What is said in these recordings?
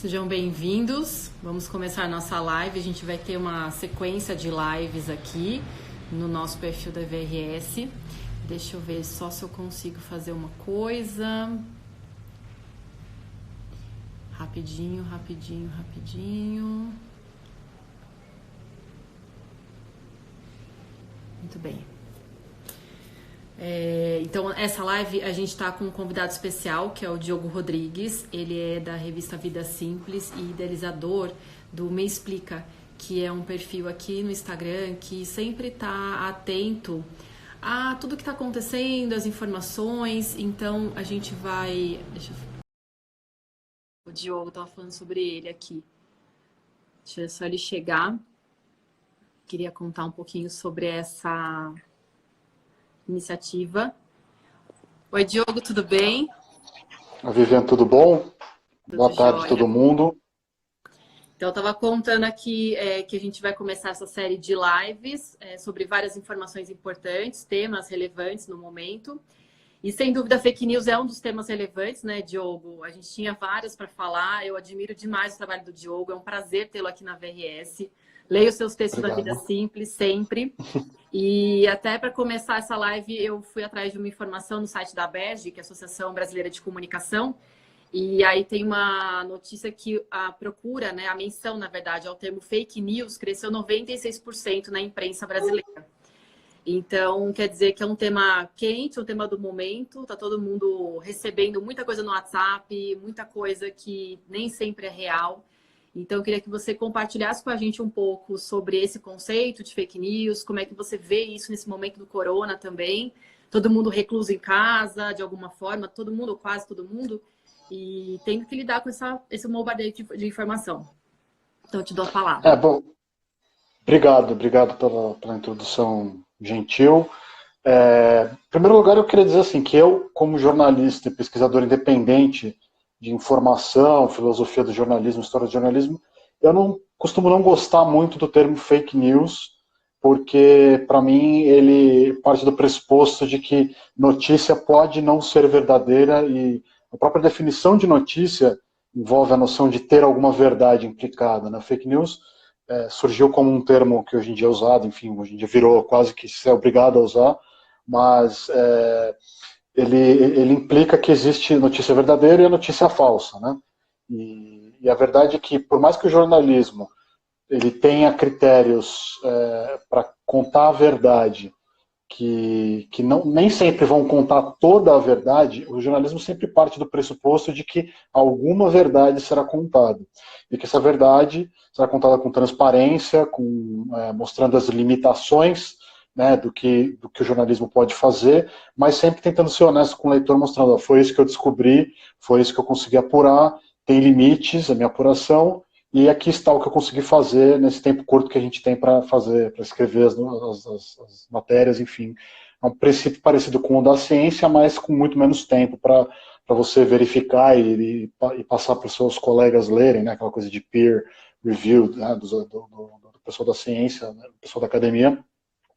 Sejam bem-vindos. Vamos começar nossa live. A gente vai ter uma sequência de lives aqui no nosso perfil da VRS. Deixa eu ver só se eu consigo fazer uma coisa. Rapidinho. Muito bem. Então, essa live a gente está com um convidado especial, que é o Diogo Rodrigues. Ele é da revista Vida Simples e idealizador do Me Explica, que é um perfil aqui no Instagram que sempre está atento a tudo que está acontecendo, as informações. Então, a gente vai... O Diogo estava falando sobre ele aqui. Deixa só ele chegar. Queria contar um pouquinho sobre essa iniciativa. Oi, Diogo, tudo bem? Viviane, tudo bom? Tudo Boa tarde, jóia. todo mundo. Então, eu estava contando aqui que a gente vai começar essa série de lives sobre várias informações importantes, temas relevantes no momento. E, sem dúvida, fake news é um dos temas relevantes, né, Diogo? A gente tinha vários para falar. Eu admiro demais o trabalho do Diogo. É um prazer tê-lo aqui na VRS. Leio os seus textos da Vida Obrigado. Simples, sempre. E até para começar essa live, eu fui atrás de uma informação no site da ABERJ, que é a Associação Brasileira de Comunicação. E aí tem uma notícia que a procura, né, a menção, na verdade, ao termo fake news cresceu 96% na imprensa brasileira. Então, quer dizer que é um tema quente, um tema do momento. Tá todo mundo recebendo muita coisa no WhatsApp, muita coisa que nem sempre é real. Então, eu queria que você compartilhasse com a gente um pouco sobre esse conceito de fake news, como é que você vê isso nesse momento do corona também. Todo mundo recluso em casa, de alguma forma, todo mundo, quase todo mundo, e tendo que lidar com esse bombardeio de informação. Então, eu te dou a palavra. Bom, obrigado pela introdução gentil. Em primeiro lugar, eu queria dizer assim, que eu, como jornalista e pesquisador independente de informação, filosofia do jornalismo, história do jornalismo, eu não costumo não gostar muito do termo fake news, porque, para mim, ele parte do pressuposto de que notícia pode não ser verdadeira e a própria definição de notícia envolve a noção de ter alguma verdade implicada, né? Fake news surgiu como um termo que hoje em dia é usado, enfim, hoje em dia virou quase que se é obrigado a usar, mas ele implica que existe notícia verdadeira e a notícia falsa, né? E a verdade é que, por mais que o jornalismo ele tenha critérios para contar a verdade, que não, nem sempre vão contar toda a verdade, o jornalismo sempre parte do pressuposto de que alguma verdade será contada. E que essa verdade será contada com transparência, mostrando as limitações, né, do que o jornalismo pode fazer, mas sempre tentando ser honesto com o leitor, mostrando, ó, foi isso que eu descobri, foi isso que eu consegui apurar, tem limites a minha apuração, e aqui está o que eu consegui fazer nesse tempo curto que a gente tem para fazer, para escrever as matérias, enfim. É um princípio parecido com o da ciência, mas com muito menos tempo para você verificar e passar para os seus colegas lerem, né, aquela coisa de peer review, né, do pessoal da ciência, né, do pessoal da academia.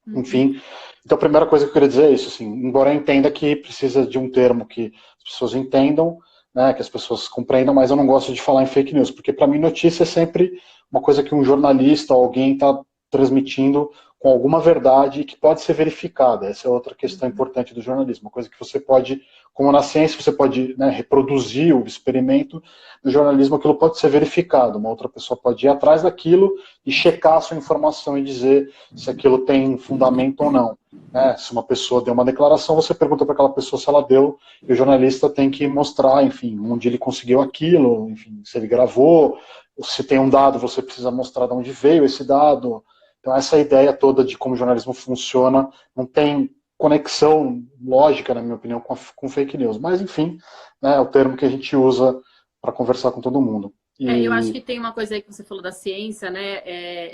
Enfim, então a primeira coisa que eu queria dizer é isso, assim, embora eu entenda que precisa de um termo que as pessoas entendam, né, que as pessoas compreendam, mas eu não gosto de falar em fake news, porque para mim notícia é sempre uma coisa que um jornalista ou alguém está transmitindo com alguma verdade que pode ser verificada. Essa é outra questão importante do jornalismo, uma coisa que você pode, como na ciência, você pode, né, reproduzir o experimento, no jornalismo aquilo pode ser verificado, uma outra pessoa pode ir atrás daquilo e checar a sua informação e dizer se aquilo tem fundamento ou não. Né? Se uma pessoa deu uma declaração, você pergunta para aquela pessoa se ela deu, e o jornalista tem que mostrar, enfim, onde ele conseguiu aquilo, enfim, se ele gravou, se tem um dado, você precisa mostrar de onde veio esse dado. Então essa ideia toda de como o jornalismo funciona não tem conexão lógica, na minha opinião, com fake news. Mas, enfim, né, é o termo que a gente usa para conversar com todo mundo. Eu acho que E tem uma coisa aí que você falou da ciência, né?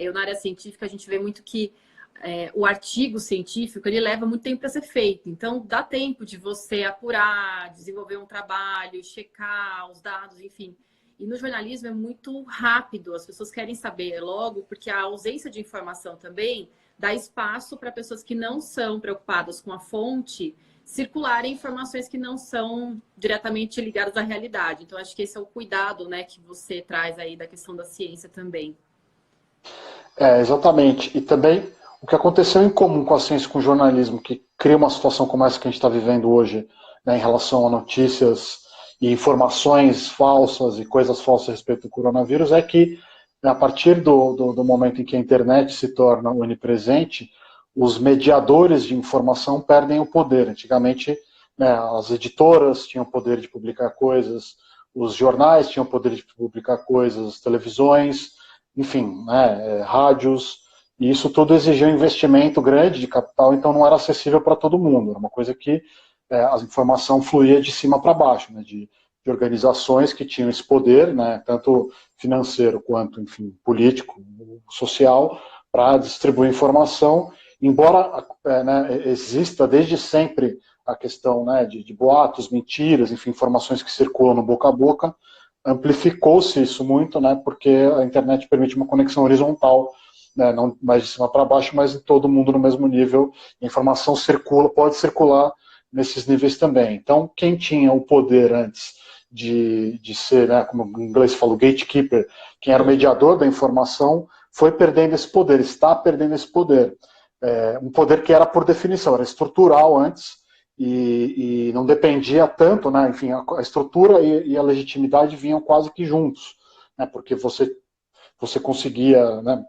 Eu, na área científica, a gente vê muito que o artigo científico, ele leva muito tempo para ser feito. Então, dá tempo de você apurar, desenvolver um trabalho, checar os dados, enfim. E no jornalismo é muito rápido, as pessoas querem saber logo, porque a ausência de informação também dá espaço para pessoas que não são preocupadas com a fonte circularem informações que não são diretamente ligadas à realidade. Então, acho que esse é o cuidado, né, que você traz aí da questão da ciência também. Exatamente. E também o que aconteceu em comum com a ciência e com o jornalismo, que cria uma situação como essa que a gente está vivendo hoje, né, em relação a notícias e informações falsas e coisas falsas a respeito do coronavírus, é que, né, a partir do momento em que a internet se torna onipresente, os mediadores de informação perdem o poder. Antigamente, né, as editoras tinham o poder de publicar coisas, os jornais tinham o poder de publicar coisas, as televisões, enfim, né, rádios, e isso tudo exigia um investimento grande de capital, então não era acessível para todo mundo, era uma coisa que a informação fluía de cima para baixo, né, de organizações que tinham esse poder, né, tanto financeiro quanto, enfim, político, social, para distribuir informação, embora né, exista desde sempre a questão, né, de boatos, mentiras, enfim, informações que circulam no boca a boca, amplificou-se isso muito, né, porque a internet permite uma conexão horizontal, né, não mais de cima para baixo, mas em todo mundo no mesmo nível. A informação circula, pode circular nesses níveis também. Então, quem tinha o poder antes de ser, né, como em inglês fala, o gatekeeper, quem era o mediador da informação, foi perdendo esse poder, está perdendo esse poder. Um poder que era por definição, era estrutural antes, e não dependia tanto, né? Enfim, a estrutura e a legitimidade vinham quase que juntos, né? Porque você conseguia, né?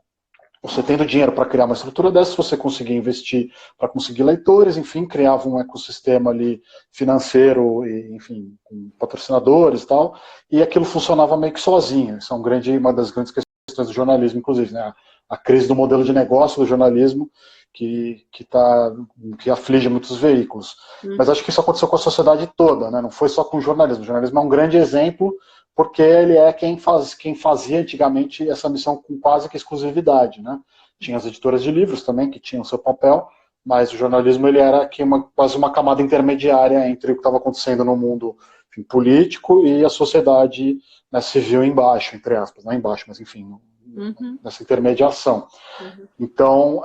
Você tendo dinheiro para criar uma estrutura dessa, você conseguia investir para conseguir leitores, enfim, criava um ecossistema ali financeiro, e, enfim, com patrocinadores e tal, e aquilo funcionava meio que sozinho. Isso é uma das grandes questões do jornalismo, inclusive, né? A crise do modelo de negócio do jornalismo que aflige muitos veículos. Mas acho que isso aconteceu com a sociedade toda, né? Não foi só com o jornalismo. O jornalismo é um grande exemplo porque ele é quem fazia antigamente essa missão com quase que exclusividade, né? Tinha as editoras de livros também, que tinham seu papel, mas o jornalismo ele era aqui quase uma camada intermediária entre o que estava acontecendo no mundo, enfim, político e a sociedade, né, civil embaixo, entre aspas, não embaixo, mas enfim, nessa intermediação. Então,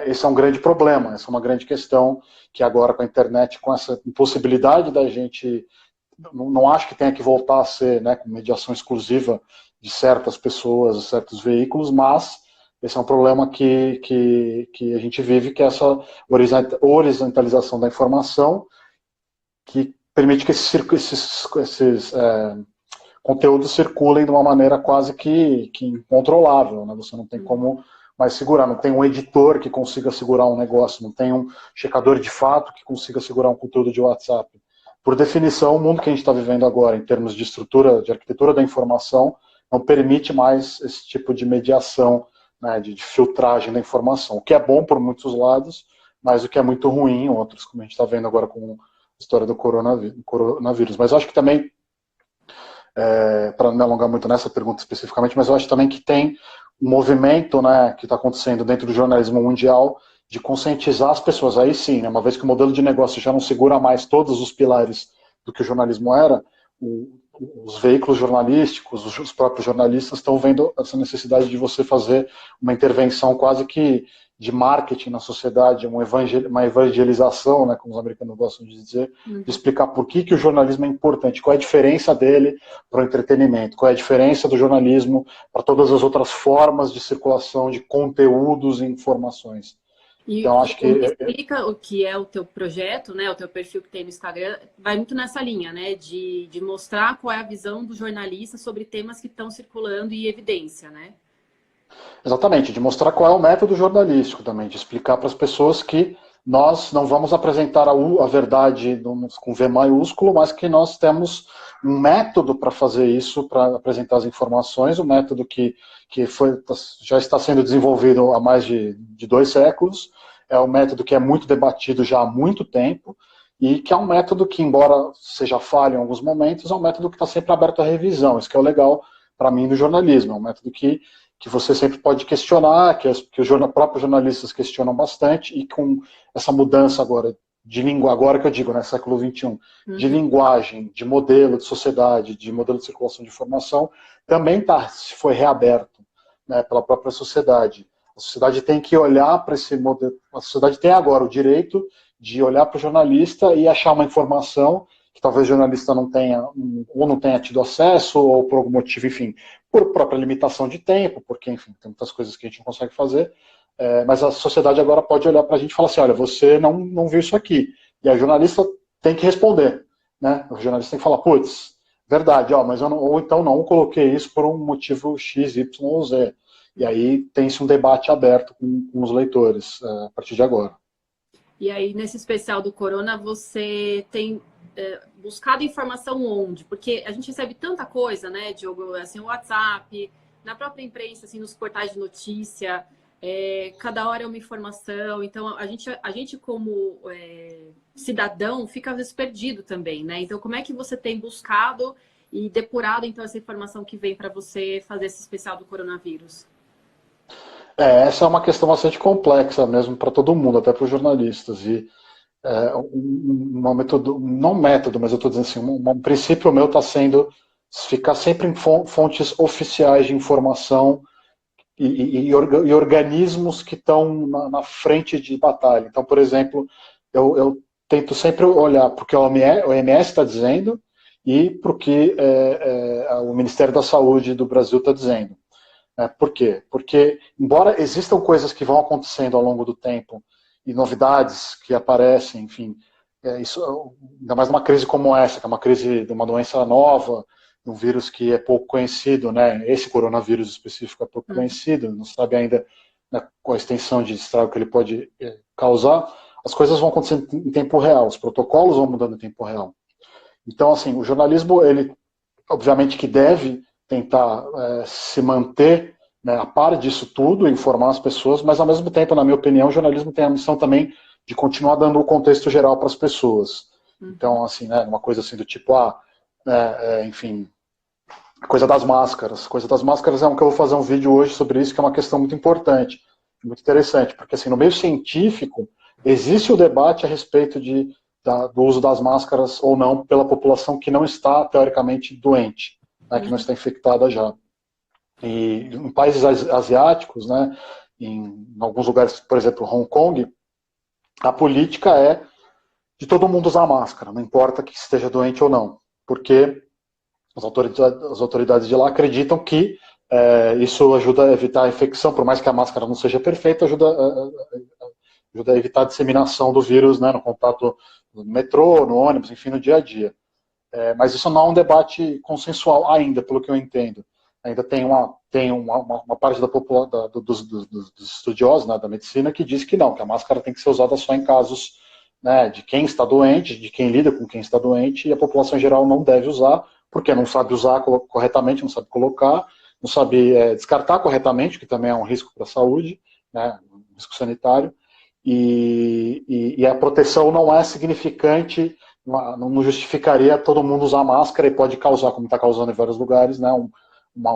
esse é um grande problema, essa é uma grande questão que agora com a internet, com essa impossibilidade da gente, não acho que tenha que voltar a ser, né, com mediação exclusiva de certas pessoas, certos veículos, mas esse é um problema que a gente vive, que é essa horizontalização da informação, que permite que esses conteúdos circulem de uma maneira quase que incontrolável, né? Você não tem como mais segurar, não tem um editor que consiga segurar um negócio, não tem um checador de fato que consiga segurar um conteúdo de WhatsApp. Por definição, o mundo que a gente está vivendo agora, em termos de estrutura, de arquitetura da informação, não permite mais esse tipo de mediação, né, de filtragem da informação, o que é bom por muitos lados, mas o que é muito ruim em outros, como a gente está vendo agora com a história do coronavírus. Mas eu acho que também, para não me alongar muito nessa pergunta especificamente, mas eu acho também que tem um movimento, né, que está acontecendo dentro do jornalismo mundial de conscientizar as pessoas. Aí sim, né, uma vez que o modelo de negócio já não segura mais todos os pilares do que o jornalismo era, os veículos jornalísticos, os próprios jornalistas estão vendo essa necessidade de você fazer uma intervenção quase que de marketing na sociedade, uma evangelização, né, como os americanos gostam de dizer, de explicar por que o jornalismo é importante, qual é a diferença dele para o entretenimento, qual é a diferença do jornalismo para todas as outras formas de circulação de conteúdos e informações. E então, acho que explica o que é o teu projeto, né, o teu perfil que tem no Instagram, vai muito nessa linha, né, de mostrar qual é a visão do jornalista sobre temas que estão circulando e evidência, né? Exatamente, de mostrar qual é o método jornalístico também, de explicar para as pessoas que nós não vamos apresentar a verdade com V maiúsculo, mas que nós temos um método para fazer isso, para apresentar as informações, um método que já está sendo desenvolvido há mais de 2 séculos, é um método que é muito debatido já há muito tempo, e que é um método que, embora seja falho em alguns momentos, é um método que está sempre aberto à revisão. Isso que é o legal para mim do jornalismo, é um método que você sempre pode questionar, que os próprios jornalistas questionam bastante, e com essa mudança agora de língua, agora que eu digo, né, século XXI, de linguagem, de modelo de sociedade, de modelo de circulação de informação, também foi reaberto, né, pela própria sociedade A sociedade tem que olhar para esse modelo. A sociedade tem agora o direito de olhar para o jornalista e achar uma informação que talvez o jornalista não tenha, ou não tenha tido acesso, ou por algum motivo, enfim, por própria limitação de tempo, porque, enfim, tem muitas coisas que a gente não consegue fazer, mas a sociedade agora pode olhar para a gente e falar assim, olha, você não viu isso aqui. E a jornalista tem que responder, né? O jornalista tem que falar, putz, verdade, ó, mas eu não, ou então não coloquei isso por um motivo X, Y ou Z. E aí tem-se um debate aberto com os leitores a partir de agora. E aí, nesse especial do Corona, você tem buscado informação onde? Porque a gente recebe tanta coisa, né, Diogo? Assim, o WhatsApp, na própria imprensa, assim, nos portais de notícia, cada hora é uma informação. Então, a gente como cidadão, fica às vezes perdido também, né? Então, como é que você tem buscado e depurado, então, essa informação que vem para você fazer esse especial do coronavírus? Essa é uma questão bastante complexa mesmo para todo mundo, até para os jornalistas. E uma método, não método, mas eu estou dizendo assim, um princípio meu está sendo ficar sempre em fontes oficiais de informação e organismos que estão na frente de batalha. Então, por exemplo, eu tento sempre olhar para o que a OMS está dizendo e para o que o Ministério da Saúde do Brasil está dizendo. Por quê? Porque, embora existam coisas que vão acontecendo ao longo do tempo e novidades que aparecem, enfim, isso, ainda mais numa crise como essa, que é uma crise de uma doença nova, de um vírus que é pouco conhecido, né? Esse coronavírus específico é pouco conhecido, não sabe ainda, né, qual a extensão de estrago que ele pode causar. As coisas vão acontecendo em tempo real, os protocolos vão mudando em tempo real. Então, assim, o jornalismo, ele, obviamente que deve tentar se manter, né, a par disso tudo, informar as pessoas, mas ao mesmo tempo, na minha opinião, o jornalismo tem a missão também de continuar dando o contexto geral para as pessoas. Então, assim, né, uma coisa assim do tipo, enfim, coisa das máscaras. Coisa das máscaras é um que eu vou fazer um vídeo hoje sobre isso, que é uma questão muito importante, muito interessante, porque assim, no meio científico, existe o debate a respeito do uso das máscaras ou não pela população que não está, teoricamente, doente, né, que não está infectada já. E em países asiáticos, né, em alguns lugares, por exemplo, Hong Kong, a política é de todo mundo usar máscara, não importa que esteja doente ou não, porque as autoridades de lá acreditam que isso ajuda a evitar a infecção, por mais que a máscara não seja perfeita, ajuda a evitar a disseminação do vírus, né, no contato no metrô, no ônibus, enfim, no dia a dia. Mas isso não é um debate consensual ainda, pelo que eu entendo. Ainda tem uma parte dos estudiosos, né, da medicina que diz que não, que a máscara tem que ser usada só em casos, né, de quem está doente, de quem lida com quem está doente, e a população em geral não deve usar, porque não sabe usar corretamente, não sabe colocar, não sabe descartar corretamente, que também é um risco para a saúde, né, um risco sanitário, e a proteção não é significante, não justificaria todo mundo usar máscara e pode causar, como está causando em vários lugares, né, um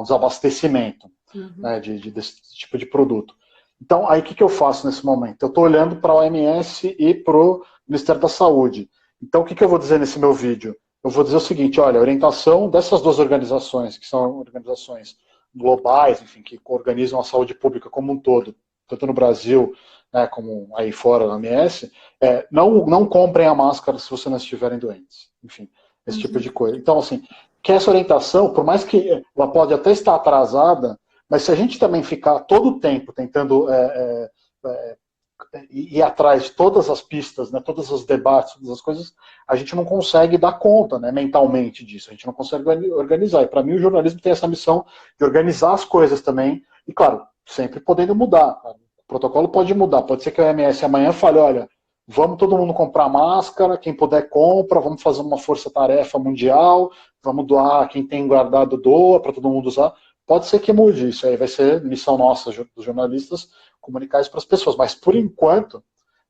desabastecimento né, desse tipo de produto. Então, aí o que eu faço nesse momento? Eu estou olhando para a OMS e para o Ministério da Saúde. Então, o que eu vou dizer nesse meu vídeo? Eu vou dizer o seguinte, olha, a orientação dessas duas organizações, que são organizações globais, enfim, que organizam a saúde pública como um todo, tanto no Brasil, né, como aí fora na OMS, não comprem a máscara se vocês não estiverem doentes. Enfim, esse tipo de coisa. Então, assim, que essa orientação, por mais que ela pode até estar atrasada, mas se a gente também ficar todo o tempo tentando ir atrás de todas as pistas, né, todos os debates, todas as coisas, a gente não consegue dar conta, né, mentalmente disso, a gente não consegue organizar. E para mim o jornalismo tem essa missão de organizar as coisas também, e claro, sempre podendo mudar. O protocolo pode mudar, pode ser que a OMS amanhã fale, olha, vamos todo mundo comprar máscara, quem puder compra, vamos fazer uma força-tarefa mundial, vamos doar, quem tem guardado doa para todo mundo usar. Pode ser que mude, isso aí vai ser missão nossa, dos jornalistas, comunicar isso para as pessoas. Mas, por enquanto,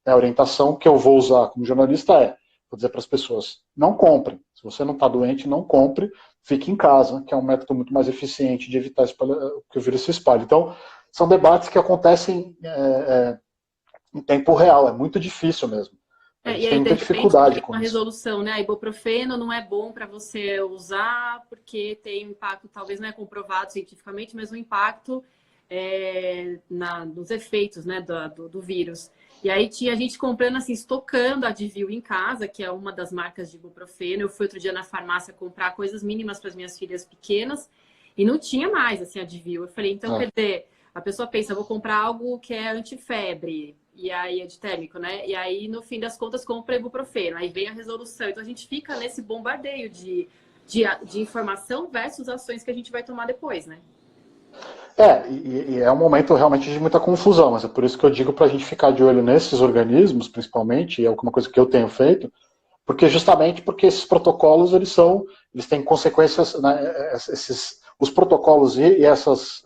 a orientação que eu vou usar como jornalista vou dizer para as pessoas, não comprem. Se você não está doente, não compre, fique em casa, que é um método muito mais eficiente de evitar que o vírus se espalhe. Então, são debates que acontecem em tempo real, é muito difícil mesmo. A gente tem muita dificuldade com uma isso. resolução, né? Ibuprofeno não é bom para você usar porque tem impacto, talvez não é comprovado cientificamente, mas o impacto nos efeitos, né, do vírus. E aí tinha gente comprando, assim, estocando a Advil em casa, que é uma das marcas de ibuprofeno. Eu fui outro dia na farmácia comprar coisas mínimas para as minhas filhas pequenas e não tinha mais, assim, Advil. Eu falei, então, quer dizer, a pessoa pensa, vou comprar algo que é antifebre, e aí antitérmico, né? E aí, no fim das contas, compra ibuprofeno. Aí vem a resolução. Então, a gente fica nesse bombardeio de informação versus ações que a gente vai tomar depois, né? E é um momento realmente de muita confusão, mas é por isso que eu digo para a gente ficar de olho nesses organismos, principalmente, e é uma coisa que eu tenho feito, justamente porque esses protocolos, eles têm consequências, né, os protocolos e esses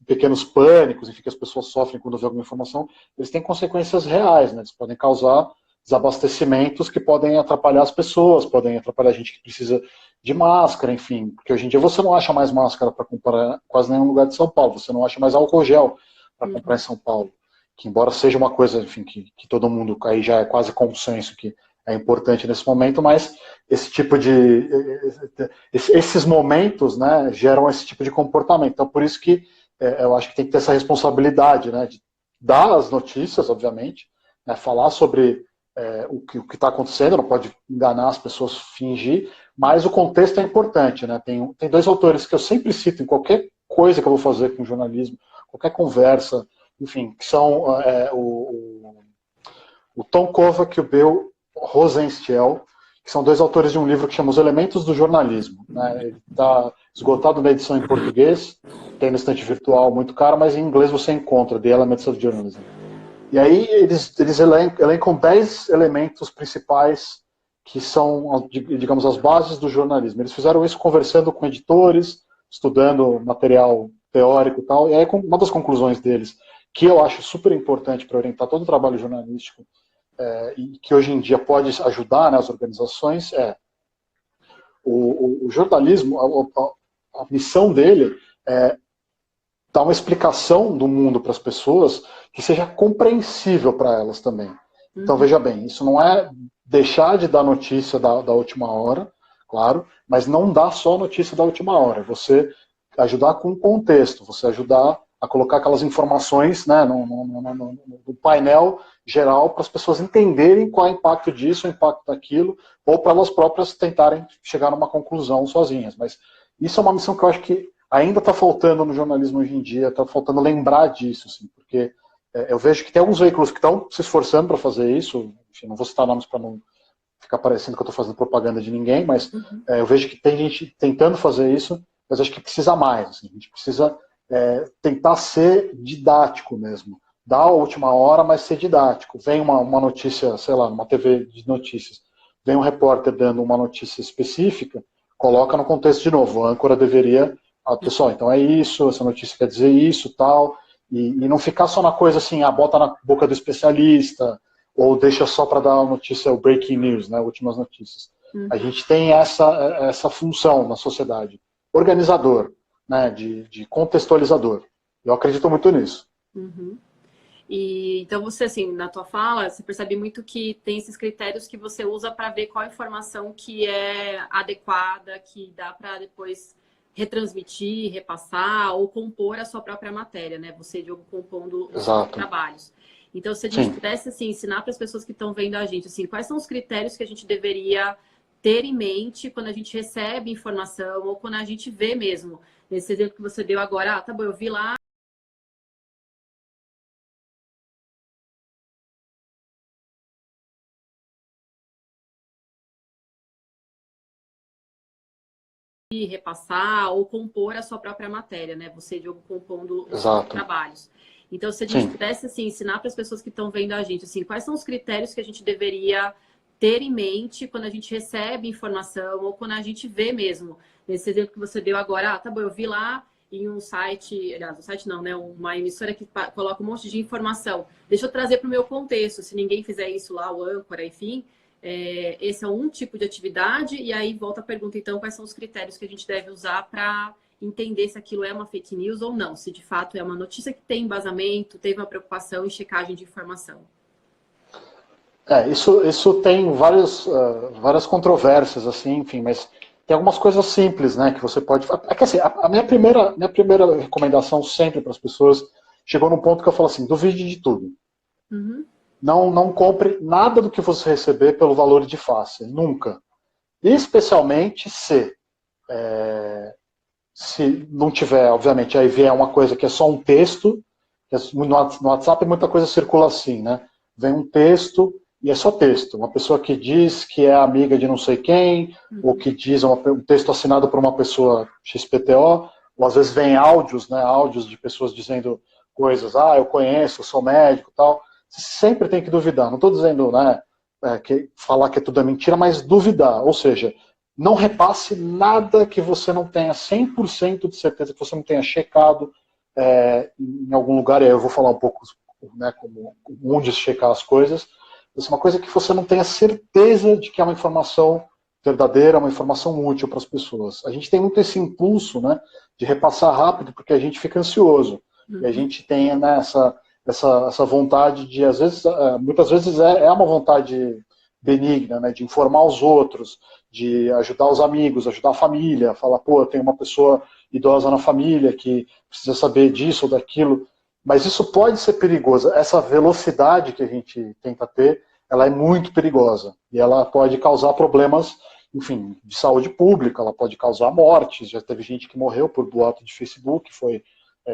pequenos pânicos, enfim, que as pessoas sofrem quando vê alguma informação, eles têm consequências reais, né? Eles podem causar desabastecimentos que podem atrapalhar as pessoas, podem atrapalhar a gente que precisa de máscara, enfim, porque hoje em dia você não acha mais máscara para comprar em quase nenhum lugar de São Paulo, você não acha mais álcool gel para comprar em São Paulo, que embora seja uma coisa, enfim, que todo mundo aí já é quase consenso que é importante nesse momento, mas esse tipo de esses momentos, né, geram esse tipo de comportamento. Então, por isso que eu acho que tem que ter essa responsabilidade, né, de dar as notícias, obviamente, né, falar sobre o que está acontecendo, não pode enganar as pessoas, fingir, mas o contexto é importante, né? Tem dois autores que eu sempre cito em qualquer coisa que eu vou fazer com jornalismo, qualquer conversa, enfim, que são o Tom Kovac e o Bill Rosenstiel, que são dois autores de um livro que chama Os Elementos do Jornalismo. Né? Ele está esgotado na edição em português, tem no estante virtual muito caro, mas em inglês você encontra, The Elements of Journalism. E aí eles elencam 10 elementos principais que são, digamos, as bases do jornalismo. Eles fizeram isso conversando com editores, estudando material teórico e tal, e aí uma das conclusões deles, que eu acho super importante para orientar todo o trabalho jornalístico, e que hoje em dia pode ajudar, né, as organizações, o jornalismo, a missão dele é dar uma explicação do mundo para as pessoas que seja compreensível para elas também. Então, veja bem, isso não é deixar de dar notícia da última hora, claro, mas não dar só notícia da última hora. Você ajudar com o contexto, você ajudar a colocar aquelas informações, né, no painel geral para as pessoas entenderem qual é o impacto disso, o impacto daquilo, ou para elas próprias tentarem chegar numa conclusão sozinhas. Mas isso é uma missão que eu acho que ainda está faltando no jornalismo hoje em dia, está faltando lembrar disso, assim, porque eu vejo que tem alguns veículos que estão se esforçando para fazer isso, enfim, não vou citar nomes para não ficar parecendo que eu estou fazendo propaganda de ninguém, mas eu vejo que tem gente tentando fazer isso, mas acho que precisa mais, assim, a gente precisa tentar ser didático mesmo, dar a última hora, mas ser didático. Vem uma notícia, sei lá, numa TV de notícias, vem um repórter dando uma notícia específica, coloca no contexto de novo, a âncora deveria... pessoal, então é isso, essa notícia quer dizer isso, tal, e não ficar só na coisa assim, bota na boca do especialista, ou deixa só para dar a notícia, o breaking news, né, últimas notícias. A gente tem essa função na sociedade, organizador, né, de contextualizador. Eu acredito muito nisso. E então você, assim, na tua fala, você percebe muito que tem esses critérios que você usa para ver qual informação que é adequada, que dá para depois retransmitir, repassar ou compor a sua própria matéria, né? Você, Diogo, compondo os seus trabalhos. Então, se a gente pudesse, assim, ensinar para as pessoas que estão vendo a gente, assim, quais são os critérios que a gente deveria ter em mente quando a gente recebe informação ou quando a gente vê mesmo. Nesse exemplo que você deu agora, tá bom, eu vi lá repassar ou compor a sua própria matéria, né? Você, Diogo, compondo os seus trabalhos. Então, se a gente pudesse, assim, ensinar para as pessoas que estão vendo a gente, assim, quais são os critérios que a gente deveria ter em mente quando a gente recebe informação ou quando a gente vê mesmo. Nesse exemplo que você deu agora, tá bom, eu vi lá em um site, aliás, um site não, né? Uma emissora que coloca um monte de informação. Deixa eu trazer para o meu contexto, se ninguém fizer isso lá, o âncora, enfim... esse é um tipo de atividade, e aí volta a pergunta, então, quais são os critérios que a gente deve usar para entender se aquilo é uma fake news ou não, se de fato é uma notícia que tem embasamento, teve uma preocupação em checagem de informação. Isso tem várias controvérsias, assim, enfim, mas tem algumas coisas simples, né, que você pode... É que assim, a minha primeira recomendação sempre para as pessoas chegou num ponto que eu falo assim, duvide de tudo. Uhum. Não compre nada do que você receber pelo valor de face, nunca. Especialmente se não tiver, obviamente, aí vier uma coisa que é só um texto, que no WhatsApp muita coisa circula assim, né? Vem um texto e é só texto. Uma pessoa que diz que é amiga de não sei quem, ou que diz um texto assinado por uma pessoa XPTO, ou às vezes vem áudios, né? Áudios de pessoas dizendo coisas, eu conheço, eu sou médico e tal. Você sempre tem que duvidar. Não estou dizendo, né, falar que tudo é mentira, mas duvidar. Ou seja, não repasse nada que você não tenha 100% de certeza, que você não tenha checado em algum lugar, e aí eu vou falar um pouco, né, onde checar as coisas. Isso é uma coisa que você não tenha certeza de que é uma informação verdadeira, uma informação útil para as pessoas. A gente tem muito esse impulso, né, de repassar rápido, porque a gente fica ansioso. E a gente tem, né, essa vontade de, às vezes, muitas vezes é uma vontade benigna, né, de informar os outros, de ajudar os amigos, ajudar a família, falar, pô, eu tenho uma pessoa idosa na família que precisa saber disso ou daquilo, mas isso pode ser perigoso. Essa velocidade que a gente tenta ter, ela é muito perigosa e ela pode causar problemas, enfim, de saúde pública, ela pode causar mortes, já teve gente que morreu por boato de Facebook, foi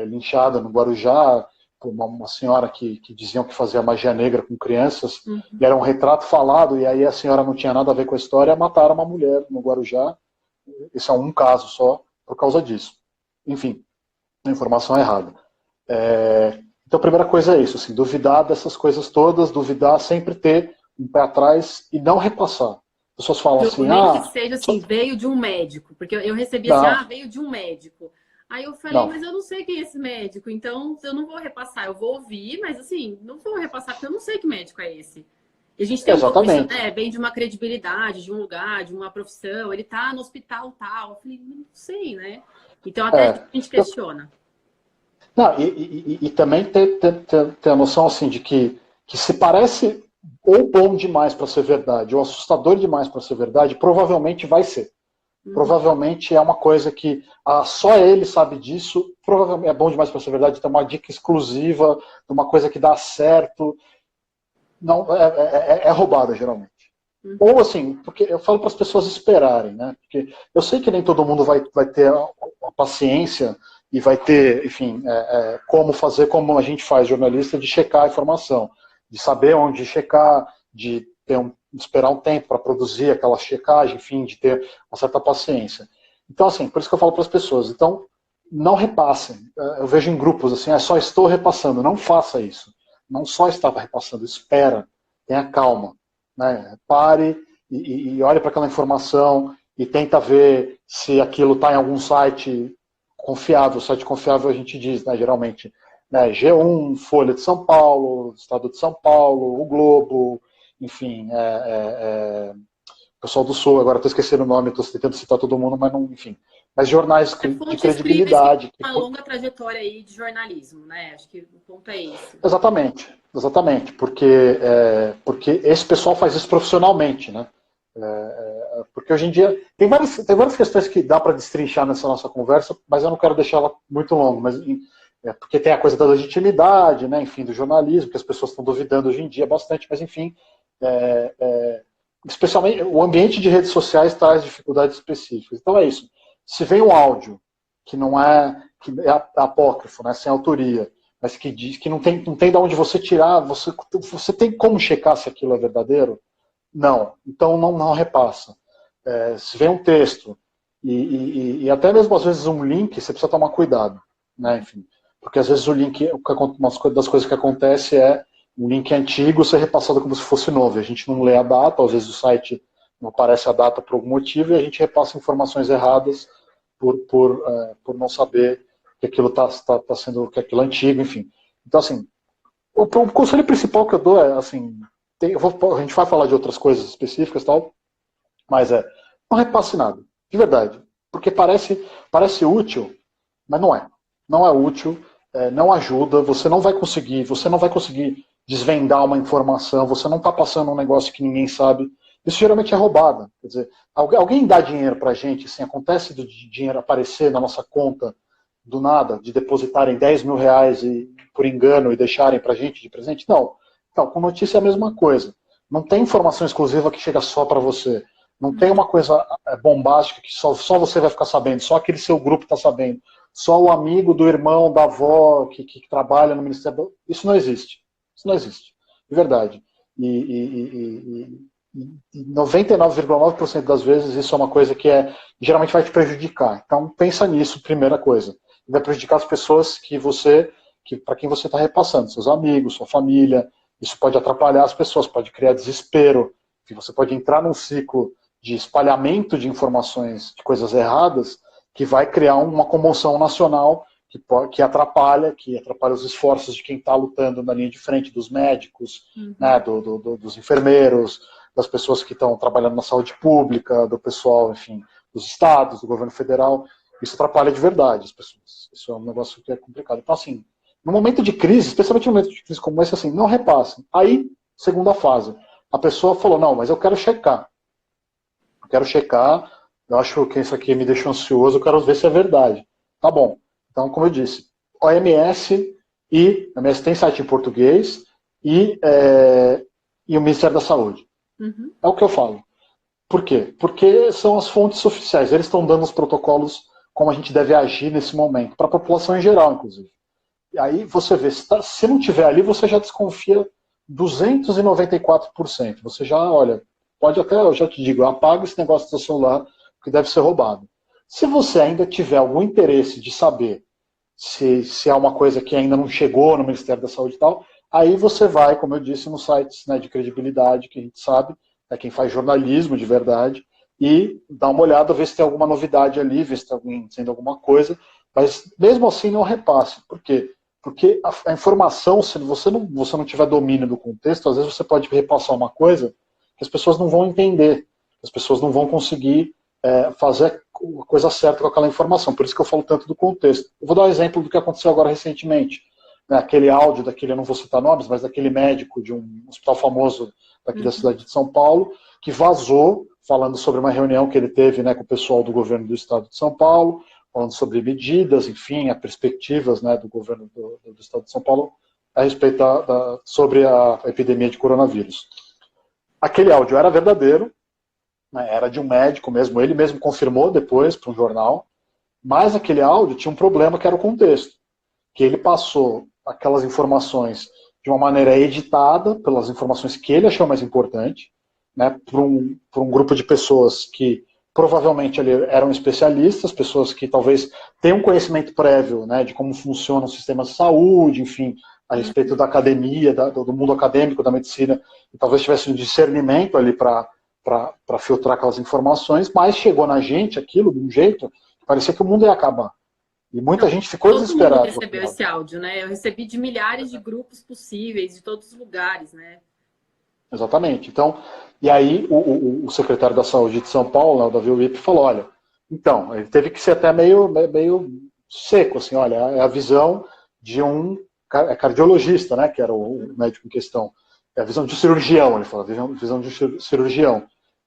linchada no Guarujá, por uma senhora que diziam que fazia magia negra com crianças, e era um retrato falado, e aí a senhora não tinha nada a ver com a história, mataram uma mulher no Guarujá. Esse é um caso só, por causa disso. Enfim, a informação é errada. Então a primeira coisa é isso, assim, duvidar dessas coisas todas, duvidar, sempre ter um pé atrás e não repassar. As pessoas falam assim, Nem que seja assim, veio de um médico, porque eu recebi assim, não, veio de um médico. Aí eu falei, não. mas eu não sei quem é esse médico, então eu não vou repassar, eu vou ouvir, mas assim, não vou repassar porque eu não sei que médico é esse. E a gente tem um pouco isso, Exatamente. né? Vem de uma credibilidade, de um lugar, de uma profissão, ele tá no hospital tal. Eu falei, não sei, né? Então até a gente questiona. Não, e também ter a noção assim de que se parece ou bom demais para ser verdade, ou assustador demais para ser verdade, provavelmente vai ser. Provavelmente é uma coisa que só ele sabe disso, provavelmente é bom demais para ser verdade, tem uma dica exclusiva, uma coisa que dá certo. Não, é roubada, geralmente. Ou assim, porque eu falo para as pessoas esperarem, né? Porque eu sei que nem todo mundo vai ter a paciência e vai ter, enfim, como fazer como a gente faz, jornalista, de checar a informação, de saber onde checar, de esperar um tempo para produzir aquela checagem, enfim, de ter uma certa paciência. Então, assim, por isso que eu falo para as pessoas, então, não repassem. Eu vejo em grupos assim, só estou repassando. Não faça isso. Não só estava repassando, espera, tenha calma. Né? Pare e olhe para aquela informação e tenta ver se aquilo está em algum site confiável. Site confiável a gente diz, né, geralmente, né, G1, Folha de São Paulo, Estado de São Paulo, o Globo, enfim, pessoal do Sul, agora estou esquecendo o nome, estou tentando citar todo mundo, mas não, enfim. Mas jornais de credibilidade. Uma longa trajetória aí de jornalismo, né? Acho que o ponto é esse. Exatamente, porque esse pessoal faz isso profissionalmente, né? Porque hoje em dia tem várias questões que dá para destrinchar nessa nossa conversa, mas eu não quero deixar ela muito longa, mas porque tem a coisa da legitimidade, né? Enfim, do jornalismo, que as pessoas estão duvidando hoje em dia bastante, mas enfim, especialmente o ambiente de redes sociais traz dificuldades específicas. Então é isso. Se vem um áudio que não que é apócrifo, né, sem autoria, mas que diz que não tem de onde você tirar, você tem como checar se aquilo é verdadeiro? Não. Então não repassa. Se vem um texto e até mesmo às vezes um link, você precisa tomar cuidado, né? Enfim, porque às vezes o link, uma das coisas que acontece um link antigo ser repassado como se fosse novo. A gente não lê a data, às vezes o site não aparece a data por algum motivo e a gente repassa informações erradas por não saber que aquilo está sendo que aquilo é antigo, enfim. Então, assim, o conselho principal que eu dou é, assim, a gente vai falar de outras coisas específicas e tal, mas não repasse nada, de verdade. Porque parece útil, mas não é. Não é útil, não ajuda, você não vai conseguir desvendar uma informação, você não está passando um negócio que ninguém sabe, isso geralmente é roubada. Quer dizer, alguém dá dinheiro para a gente, assim, acontece do dinheiro aparecer na nossa conta do nada, de depositarem 10 mil reais por engano e deixarem para a gente de presente? Não. Então, com notícia é a mesma coisa. Não tem informação exclusiva que chega só para você. Não tem uma coisa bombástica que só você vai ficar sabendo, só aquele seu grupo está sabendo. Só o amigo do irmão, da avó, que trabalha no Ministério. Isso não existe. Isso não existe. De verdade. E 99,9% das vezes isso é uma coisa que geralmente vai te prejudicar. Então, pensa nisso, primeira coisa. Vai prejudicar as pessoas para quem você está repassando, seus amigos, sua família. Isso pode atrapalhar as pessoas, pode criar desespero. Você pode entrar num ciclo de espalhamento de informações, de coisas erradas, que vai criar uma comoção nacional que atrapalha os esforços de quem está lutando na linha de frente, dos médicos, né, dos enfermeiros, das pessoas que estão trabalhando na saúde pública, do pessoal, enfim, dos estados, do governo federal. Isso atrapalha de verdade as pessoas. Isso é um negócio que é complicado. Então, assim, no momento de crise, especialmente no momento de crise como esse, assim, não repassem. Aí, segunda fase, a pessoa falou, não, mas eu quero checar. Eu acho que isso aqui me deixa ansioso, eu quero ver se é verdade. Tá bom. Então, como eu disse, OMS a OMS tem site em português e o Ministério da Saúde. É o que eu falo. Por quê? Porque são as fontes oficiais. Eles estão dando os protocolos como a gente deve agir nesse momento, para a população em geral, inclusive. E aí você vê, se não tiver ali, você já desconfia 294%. Você já, olha, pode até, eu já te digo, apaga esse negócio do seu celular, porque deve ser roubado. Se você ainda tiver algum interesse de saber se é uma coisa que ainda não chegou no Ministério da Saúde e tal, aí você vai, como eu disse, nos sites, né, de credibilidade, que a gente sabe, é quem faz jornalismo de verdade, e dá uma olhada, ver se tem alguma novidade ali, ver se está sendo alguma coisa, mas mesmo assim não repasse. Por quê? Porque a informação, se você não tiver domínio do contexto, às vezes você pode repassar uma coisa que as pessoas não vão entender, as pessoas não vão conseguir fazer a coisa certa com aquela informação. Por isso que eu falo tanto do contexto. Eu vou dar um exemplo do que aconteceu agora recentemente. Né, aquele áudio daquele, eu não vou citar nomes, mas daquele médico de um hospital famoso daqui da cidade de São Paulo, que vazou, falando sobre uma reunião que ele teve, né, com o pessoal do governo do estado de São Paulo, falando sobre medidas, enfim, as perspectivas, né, do governo do estado de São Paulo a respeito sobre a epidemia de coronavírus. Aquele áudio era verdadeiro, né, era de um médico mesmo, ele mesmo confirmou depois para um jornal, mas aquele áudio tinha um problema que era o contexto, que ele passou aquelas informações de uma maneira editada, pelas informações que ele achou mais importante, né, para um grupo de pessoas que provavelmente ali eram especialistas, pessoas que talvez tenham um conhecimento prévio, né, de como funciona o sistema de saúde, enfim, a respeito da academia, do mundo acadêmico, da medicina, e talvez tivesse um discernimento ali para filtrar aquelas informações, mas chegou na gente aquilo de um jeito que parecia que o mundo ia acabar. E muita gente ficou desesperada. Todo mundo recebeu esse áudio, né? Eu recebi de milhares de grupos possíveis, de todos os lugares, né? Exatamente. Então, e aí o secretário da Saúde de São Paulo, né, o Davi Wip, falou, olha, então, ele teve que ser até meio seco, assim, olha, é a visão de um cardiologista, né, que era o médico em questão, é a visão de um cirurgião, ele falou, visão de um cirurgião.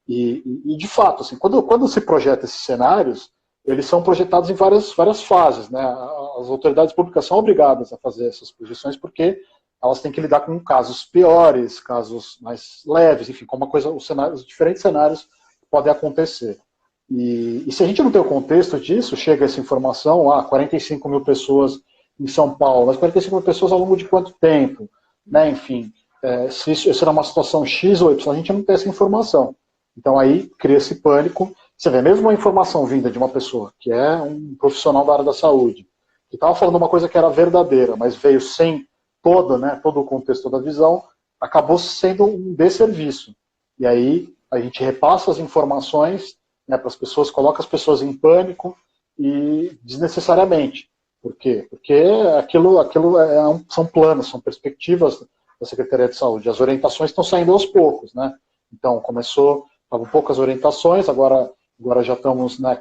E de fato, assim, quando se projeta esses cenários, eles são projetados em várias fases, né? As autoridades públicas são obrigadas a fazer essas projeções porque elas têm que lidar com casos piores, casos mais leves, enfim, com os diferentes cenários que podem acontecer. E se a gente não tem o contexto disso, chega essa informação, 45 mil pessoas em São Paulo, mas 45 mil pessoas ao longo de quanto tempo? Né? Enfim, se isso era uma situação X ou Y, a gente não tem essa informação. Então aí cria esse pânico. Você vê, mesmo uma informação vinda de uma pessoa que é um profissional da área da saúde, que estava falando uma coisa que era verdadeira, mas veio sem todo o contexto da visão, acabou sendo um desserviço. E aí a gente repassa as informações, né, para as pessoas, coloca as pessoas em pânico e desnecessariamente. Por quê? Porque aquilo são planos, são perspectivas da Secretaria de Saúde. As orientações estão saindo aos poucos, né? Então estavam poucas orientações, agora já estamos, né,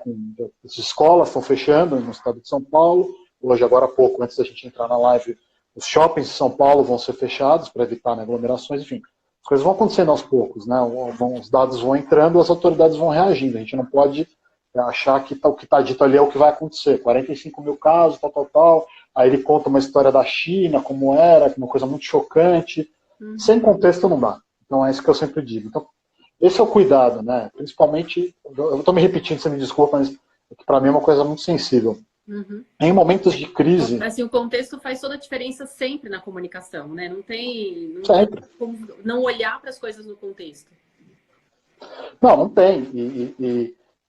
as escolas estão fechando no estado de São Paulo. Hoje, agora há pouco, antes da gente entrar na live, os shoppings de São Paulo vão ser fechados para evitar, né, aglomerações, enfim. as coisas vão acontecendo aos poucos, né? Os dados vão entrando, as autoridades vão reagindo. A gente não pode achar que o que está dito ali é o que vai acontecer. 45 mil casos, tal. Aí ele conta uma história da China, como era, uma coisa muito chocante. Sem contexto não dá. Então é isso que eu sempre digo. Então, esse é o cuidado, né? Principalmente, eu estou me repetindo, você me desculpa, mas para mim é uma coisa muito sensível. Em momentos de crise... Assim, o contexto faz toda a diferença sempre na comunicação, né? Não tem como não olhar para as coisas no contexto. Não tem.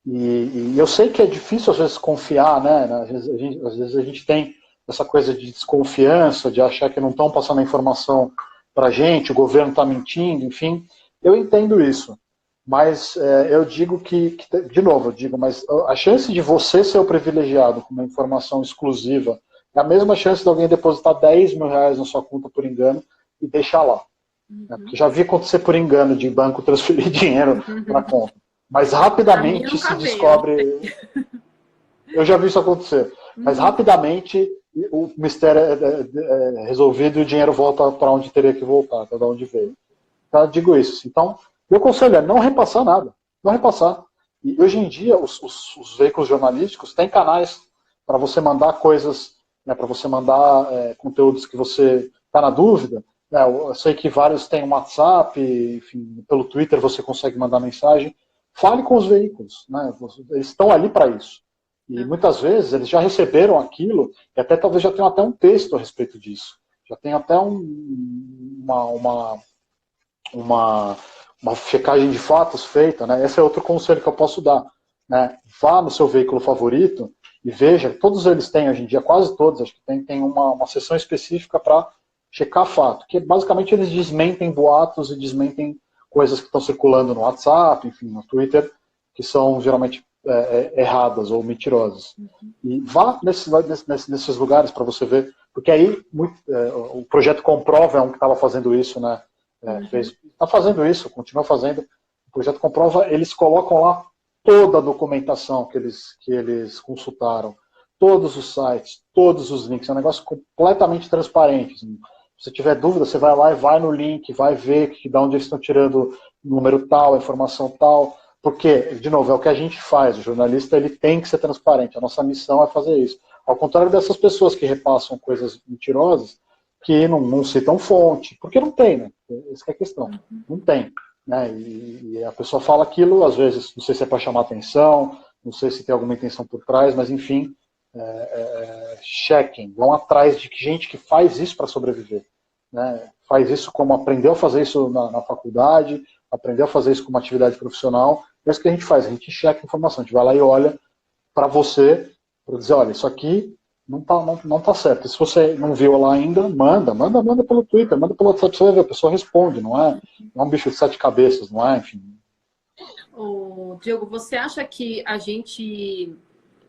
E eu sei que é difícil às vezes confiar, né? Às vezes a gente tem essa coisa de desconfiança, de achar que não estão passando a informação para a gente, o governo está mentindo, enfim. Eu entendo isso. Mas eu digo de novo, mas a chance de você ser o privilegiado com uma informação exclusiva é a mesma chance de alguém depositar 10 mil reais na sua conta por engano e deixar lá. Porque já vi acontecer por engano de banco transferir dinheiro para a conta. Mas rapidamente se descobre... Eu já vi isso acontecer. Mas rapidamente o mistério é resolvido e o dinheiro volta para onde teria que voltar, para onde veio. Então, eu digo isso. Então, meu conselho é não repassar nada. Não repassar. E hoje em dia, os veículos jornalísticos têm canais para você mandar coisas, né, para você mandar conteúdos que você está na dúvida. Eu sei que vários têm um WhatsApp, enfim, pelo Twitter você consegue mandar mensagem. Fale com os veículos, né? Eles estão ali para isso. E muitas vezes eles já receberam aquilo e até talvez já tenham até um texto a respeito disso. Já tem até uma checagem de fatos feita, né? Esse é outro conselho que eu posso dar, né? Vá no seu veículo favorito e veja, todos eles têm hoje em dia, quase todos, acho que tem uma seção específica para checar fato, que basicamente eles desmentem boatos e desmentem coisas que estão circulando no WhatsApp, enfim, no Twitter, que são geralmente erradas ou mentirosas. E vá nesses lugares para você ver, porque aí o projeto Comprova é um que estava fazendo isso, né? Está fazendo isso, continua fazendo. O projeto Comprova, eles colocam lá toda a documentação que eles consultaram, todos os sites, todos os links, é um negócio completamente transparente. Se você tiver dúvida, você vai lá e vai no link, vai ver de onde eles estão tirando número tal, informação tal. Porque, de novo, é o que a gente faz. O jornalista ele tem que ser transparente. A nossa missão é fazer isso. Ao contrário dessas pessoas que repassam coisas mentirosas, que não citam fonte. Porque não tem, né? Essa é a questão. Não tem. Né? E a pessoa fala aquilo, às vezes, não sei se é para chamar atenção, não sei se tem alguma intenção por trás, mas, enfim, chequem. Vão atrás de gente que faz isso para sobreviver. Né? Faz isso como aprendeu a fazer isso na faculdade, aprendeu a fazer isso como atividade profissional. É isso que a gente faz, a gente checa a informação, a gente vai lá e olha para você, para dizer, olha, isso aqui não tá certo. E se você não viu lá ainda, manda pelo Twitter, manda pelo WhatsApp, você vai ver, a pessoa responde, não é um bicho de 7 cabeças, não é? Enfim. Diogo, você acha que a gente,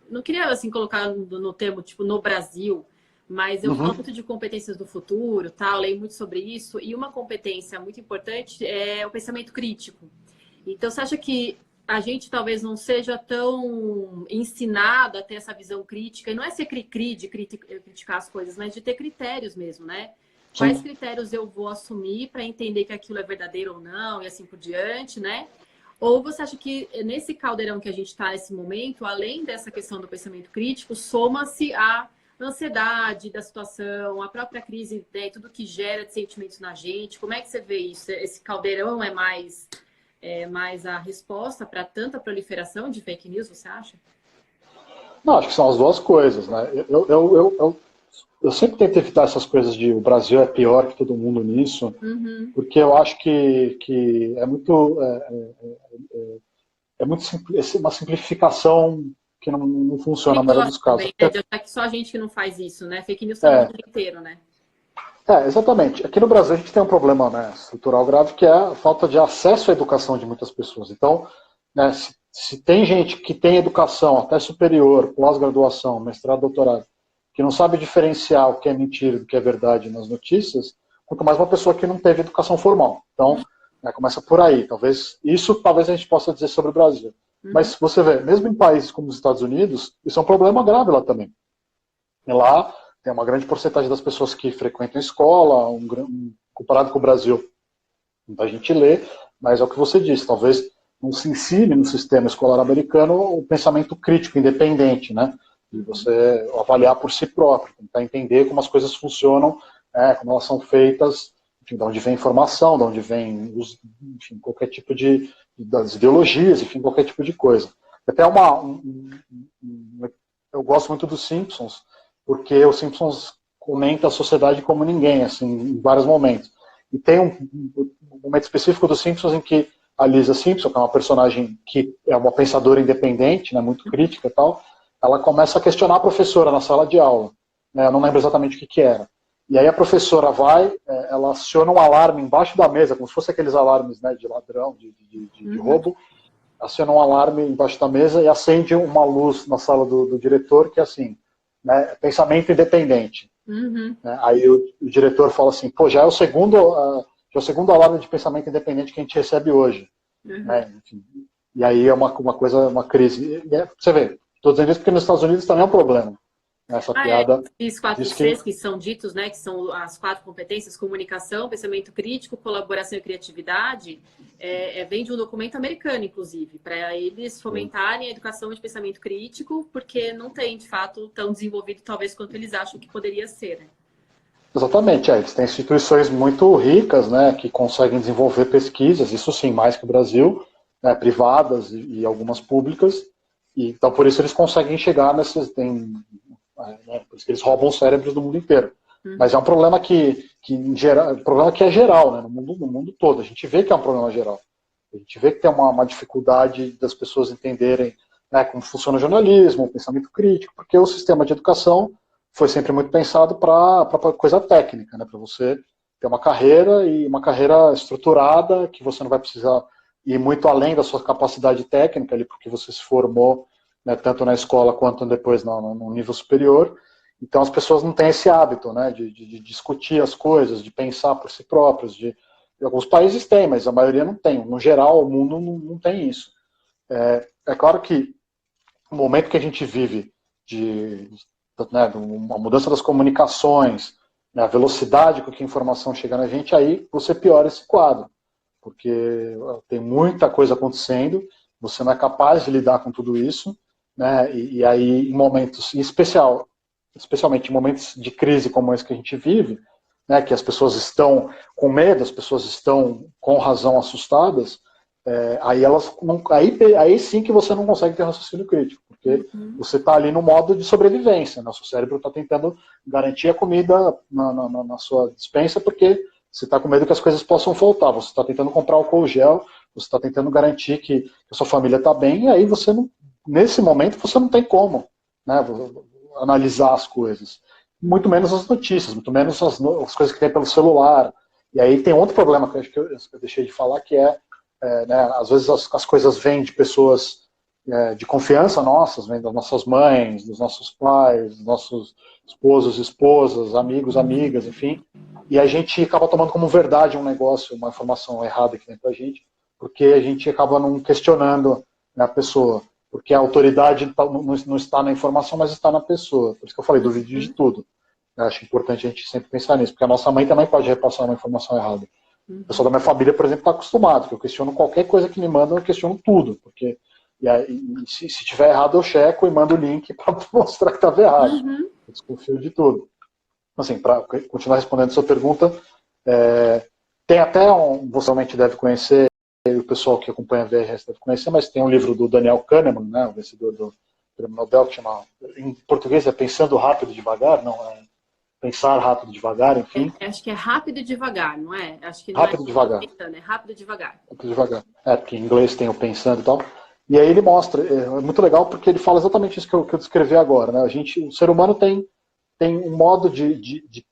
não queria assim colocar no termo, tipo, no Brasil, mas eu falo muito de competências do futuro, tá? Eu leio muito sobre isso, e uma competência muito importante é o pensamento crítico. Então, você acha que a gente talvez não seja tão ensinado a ter essa visão crítica, e não é ser cri-cri de criticar as coisas, mas de ter critérios mesmo, né? Sim. Quais critérios eu vou assumir para entender que aquilo é verdadeiro ou não, e assim por diante, né? Ou você acha que nesse caldeirão que a gente está nesse momento, além dessa questão do pensamento crítico, soma-se a ansiedade da situação, a própria crise, né, tudo que gera de sentimentos na gente? Como é que você vê isso? Esse caldeirão é mais a resposta para tanta proliferação de fake news, você acha? Não, acho que são as duas coisas, né? Eu sempre tento evitar essas coisas de o Brasil é pior que todo mundo nisso, porque eu acho que é muito uma simplificação que não funciona na maioria dos casos. Também, né? De achar que só a gente que não faz isso, né? Fake news está no mundo inteiro, né? Exatamente. Aqui no Brasil a gente tem um problema, né, estrutural grave, que é a falta de acesso à educação de muitas pessoas. Então, né, se tem gente que tem educação até superior, pós-graduação, mestrado, doutorado, que não sabe diferenciar o que é mentira do que é verdade nas notícias, quanto mais uma pessoa que não teve educação formal. Então, começa por aí. Talvez a gente possa dizer sobre o Brasil. Mas você vê, mesmo em países como os Estados Unidos, isso é um problema grave lá também. E lá tem uma grande porcentagem das pessoas que frequentam escola, comparado com o Brasil, muita gente lê, mas é o que você disse, talvez não se ensine no sistema escolar americano o pensamento crítico, independente, né? E você avaliar por si próprio, tentar entender como as coisas funcionam, como elas são feitas, enfim, de onde vem a informação, de onde vem enfim, qualquer tipo das ideologias, enfim, qualquer tipo de coisa. Até eu gosto muito dos Simpsons, porque os Simpsons comenta a sociedade como ninguém, assim, em vários momentos. E tem um momento específico dos Simpsons em que a Lisa Simpson, que é uma personagem que é uma pensadora independente, né, muito crítica e tal, ela começa a questionar a professora na sala de aula. Né, eu não lembro exatamente o que era. E aí a professora ela aciona um alarme embaixo da mesa, como se fosse aqueles alarmes, né, de ladrão, de roubo, aciona um alarme embaixo da mesa e acende uma luz na sala do diretor, que é assim, né, pensamento independente. Né? Aí o diretor fala assim, pô, já é o segundo alarme de pensamento independente que a gente recebe hoje. Né? Enfim, e aí é uma coisa, uma crise. Você vê, estou dizendo isso porque nos Estados Unidos também é um problema. Essa piada. Os 4Cs que são ditos, né, que são as 4 competências: comunicação, pensamento crítico, colaboração e criatividade, vem de um documento americano, inclusive, para eles fomentarem a educação de pensamento crítico, porque não tem, de fato, tão desenvolvido, talvez, quanto eles acham que poderia ser. Né? Exatamente, eles têm instituições muito ricas, né, que conseguem desenvolver pesquisas, isso sim, mais que o Brasil, né, privadas e algumas públicas, e, então por isso eles conseguem chegar nesses... por isso que eles roubam os cérebros do mundo inteiro. Mas é um problema problema que é geral, né, no mundo todo. A gente vê que é um problema geral. A gente vê que tem uma dificuldade das pessoas entenderem, né, como funciona o jornalismo, o pensamento crítico, porque o sistema de educação foi sempre muito pensado para coisa técnica, né, para você ter uma carreira e uma carreira estruturada, que você não vai precisar ir muito além da sua capacidade técnica, ali, porque você se formou, né, tanto na escola quanto depois no nível superior. Então as pessoas não têm esse hábito, né, de discutir as coisas, de pensar por si próprios. Alguns países têm, mas a maioria não tem. No geral, o mundo não tem isso. É claro que o momento que a gente vive né, uma mudança das comunicações, né, a velocidade com que a informação chega na gente, aí você piora esse quadro. Porque tem muita coisa acontecendo, você não é capaz de lidar com tudo isso, né? E aí, em momentos, especialmente em momentos de crise como esse que a gente vive, né, que as pessoas estão com medo, as pessoas estão com razão assustadas, aí sim que você não consegue ter raciocínio crítico, porque você está ali no modo de sobrevivência, né? O seu cérebro está tentando garantir a comida na sua despensa, porque você está com medo que as coisas possam faltar, você está tentando comprar álcool gel, você está tentando garantir que a sua família está bem, e aí você não, nesse momento você não tem como, né, analisar as coisas. Muito menos as notícias, muito menos as coisas que tem pelo celular. E aí tem outro problema que eu acho que eu deixei de falar, que né, às vezes as coisas vêm de pessoas de confiança nossas, vêm das nossas mães, dos nossos pais, dos nossos esposos, esposas, amigos, amigas, enfim. E a gente acaba tomando como verdade um negócio, uma informação errada que vem pra gente, porque a gente acaba não questionando, né, a pessoa. Porque a autoridade não está na informação, mas está na pessoa. Por isso que eu falei, duvide de tudo. Eu acho importante a gente sempre pensar nisso, porque a nossa mãe também pode repassar uma informação errada. O pessoal da minha família, por exemplo, está acostumado, que eu questiono qualquer coisa que me mandam, eu questiono tudo. Porque se tiver errado, eu checo e mando o link para mostrar que estava errado. Eu desconfio de tudo. Assim, para continuar respondendo a sua pergunta, tem até você realmente deve conhecer, o pessoal que acompanha a VRS deve conhecer, mas tem um livro do Daniel Kahneman, né, o vencedor do Prêmio Nobel, que chama, em português é Pensando Rápido e Devagar, não é Pensar Rápido e Devagar, enfim. Acho que é rápido e devagar, não é? Acho que não rápido e devagar. É rápido e devagar. Rápido e devagar. Porque em inglês tem o pensando e tal. E aí ele mostra, é muito legal porque ele fala exatamente isso que eu descrevi agora, né? O ser humano tem um modo de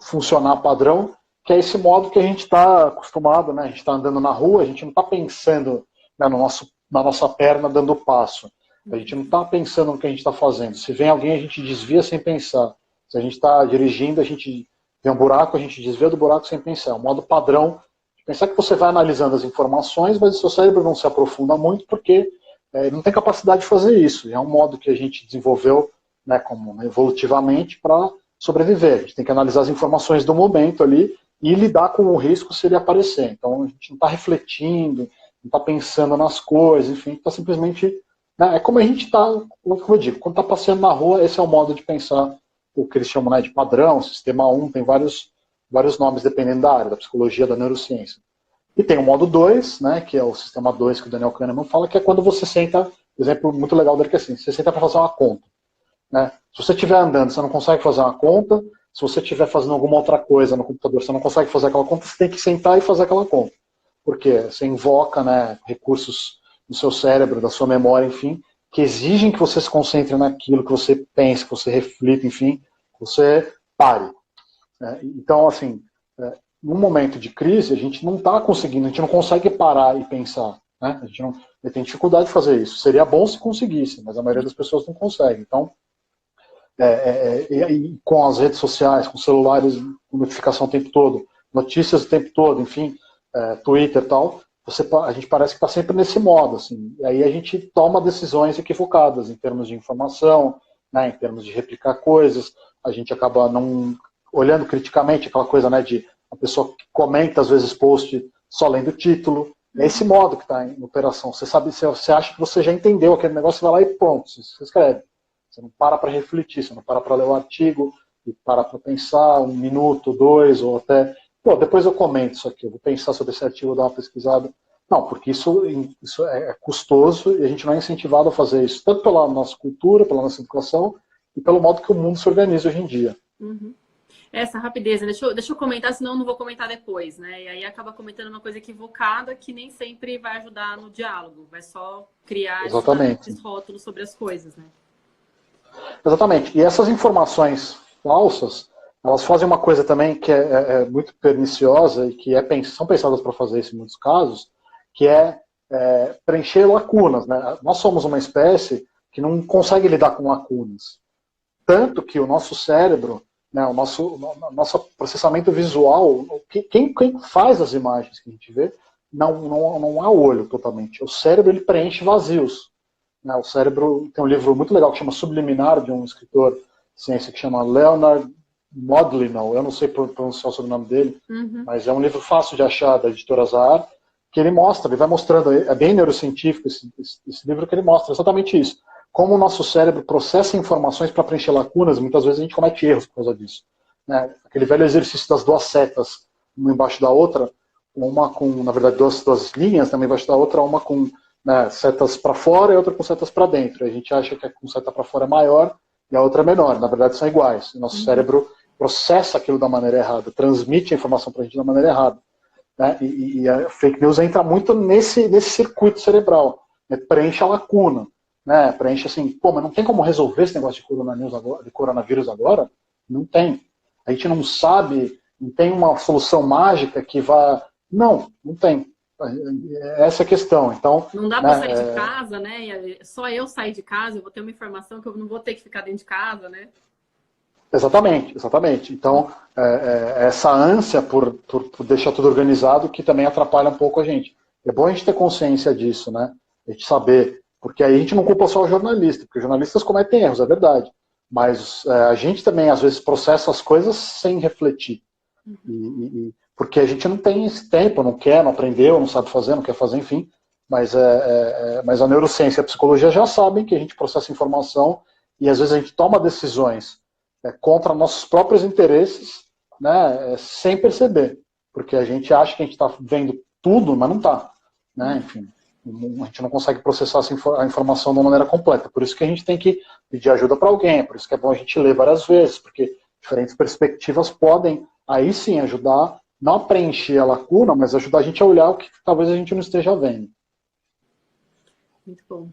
funcionar padrão, que é esse modo que a gente está acostumado, né? A gente está andando na rua, a gente não está pensando, né, na nossa perna dando passo. A gente não está pensando no que a gente está fazendo. Se vem alguém, a gente desvia sem pensar. Se a gente está dirigindo, a gente vê um buraco, a gente desvia do buraco sem pensar. É um modo padrão de pensar que você vai analisando as informações, mas o seu cérebro não se aprofunda muito porque ele não tem capacidade de fazer isso. É um modo que a gente desenvolveu, né, como evolutivamente para sobreviver. A gente tem que analisar as informações do momento ali e lidar com o risco se ele aparecer. Então, a gente não está refletindo, não está pensando nas coisas, enfim, está simplesmente... Né, é como a gente está, como eu digo, quando está passeando na rua, esse é o modo de pensar, o que eles chamam, né, de padrão, sistema 1, tem vários nomes dependendo da área, da psicologia, da neurociência. E tem o modo 2, né, que é o sistema 2 que o Daniel Kahneman fala, que é quando você senta, exemplo muito legal dele que é assim, você senta para fazer uma conta. Né? Se você estiver andando, você não consegue fazer uma conta, se você estiver fazendo alguma outra coisa no computador, você não consegue fazer aquela conta, você tem que sentar e fazer aquela conta. Porque você invoca, né, recursos do seu cérebro, da sua memória, enfim, que exigem que você se concentre naquilo, que você pense, que você reflita, enfim, que você pare. Então, assim, num momento de crise, a gente não está conseguindo, a gente não consegue parar e pensar. Né? A gente tem dificuldade de fazer isso. Seria bom se conseguisse, mas a maioria das pessoas não consegue. Então, e com as redes sociais, com celulares, com notificação o tempo todo, notícias o tempo todo, enfim, Twitter e tal, a gente parece que está sempre nesse modo. Assim, e aí a gente toma decisões equivocadas em termos de informação, né, em termos de replicar coisas, a gente acaba não olhando criticamente aquela coisa, né, de a pessoa que comenta às vezes post só lendo o título. É esse modo que está em operação. Você sabe, você acha que você já entendeu aquele negócio, você vai lá e pronto, você escreve. Você não para refletir, você não para ler o artigo e para pensar 1 minuto, 2, ou até, pô, depois eu comento isso aqui, eu vou pensar sobre esse artigo, dar uma pesquisada. Não, porque isso é custoso e a gente não é incentivado a fazer isso, tanto pela nossa cultura, pela nossa educação e pelo modo que o mundo se organiza hoje em dia. Uhum. Essa rapidez, né? Deixa eu comentar, senão eu não vou comentar depois, né? E aí acaba comentando uma coisa equivocada que nem sempre vai ajudar no diálogo, vai só criar esses rótulos sobre as coisas, né? Exatamente. E essas informações falsas, elas fazem uma coisa também que é muito perniciosa e que são pensadas para fazer isso em muitos casos, que é preencher lacunas. Né? Nós somos uma espécie que não consegue lidar com lacunas. Tanto que o nosso cérebro, né, o nosso processamento visual, quem faz as imagens que a gente vê, não há olho totalmente. O cérebro ele preenche vazios. Né? O cérebro tem um livro muito legal que chama Subliminar, de um escritor de ciência que chama Leonard Mlodinow, eu não sei pronunciar o sobrenome dele, mas é um livro fácil de achar, da editora Zahar, que ele vai mostrando, é bem neurocientífico esse livro, que ele mostra exatamente isso. Como o nosso cérebro processa informações para preencher lacunas, muitas vezes a gente comete erros por causa disso. Né? Aquele velho exercício das duas setas, uma embaixo da outra, uma com, na verdade, duas linhas, também embaixo da outra, uma com, né, setas para fora e outra com setas para dentro. A gente acha que a com seta para fora é maior e a outra é menor. Na verdade, são iguais. O nosso cérebro processa aquilo da maneira errada, transmite a informação para a gente da maneira errada. Né? E a fake news entra muito nesse circuito cerebral. Né? Preenche a lacuna. Né? Preenche assim, pô, mas não tem como resolver esse negócio de coronavírus agora? Não tem. A gente não sabe, não tem uma solução mágica que vá... Não tem. Essa é a questão. Então, não dá para sair de casa, né? Só eu sair de casa, eu vou ter uma informação que eu não vou ter que ficar dentro de casa, né? Exatamente. Então, essa ânsia por deixar tudo organizado que também atrapalha um pouco a gente. É bom a gente ter consciência disso, né? A gente saber, porque aí a gente não culpa só o jornalista, porque os jornalistas cometem erros, é verdade. Mas a gente também, às vezes, processa as coisas sem refletir. Porque a gente não tem esse tempo, não quer, não aprendeu, não sabe fazer, não quer fazer, enfim. Mas a neurociência e a psicologia já sabem que a gente processa informação e, às vezes, a gente toma decisões contra nossos próprios interesses, né, sem perceber. Porque a gente acha que a gente está vendo tudo, mas não está. Né? Enfim, a gente não consegue processar a informação de uma maneira completa. Por isso que a gente tem que pedir ajuda para alguém, por isso que é bom a gente ler várias vezes, porque diferentes perspectivas podem, aí sim, ajudar, não a preencher a lacuna, mas ajudar a gente a olhar o que talvez a gente não esteja vendo. Muito bom.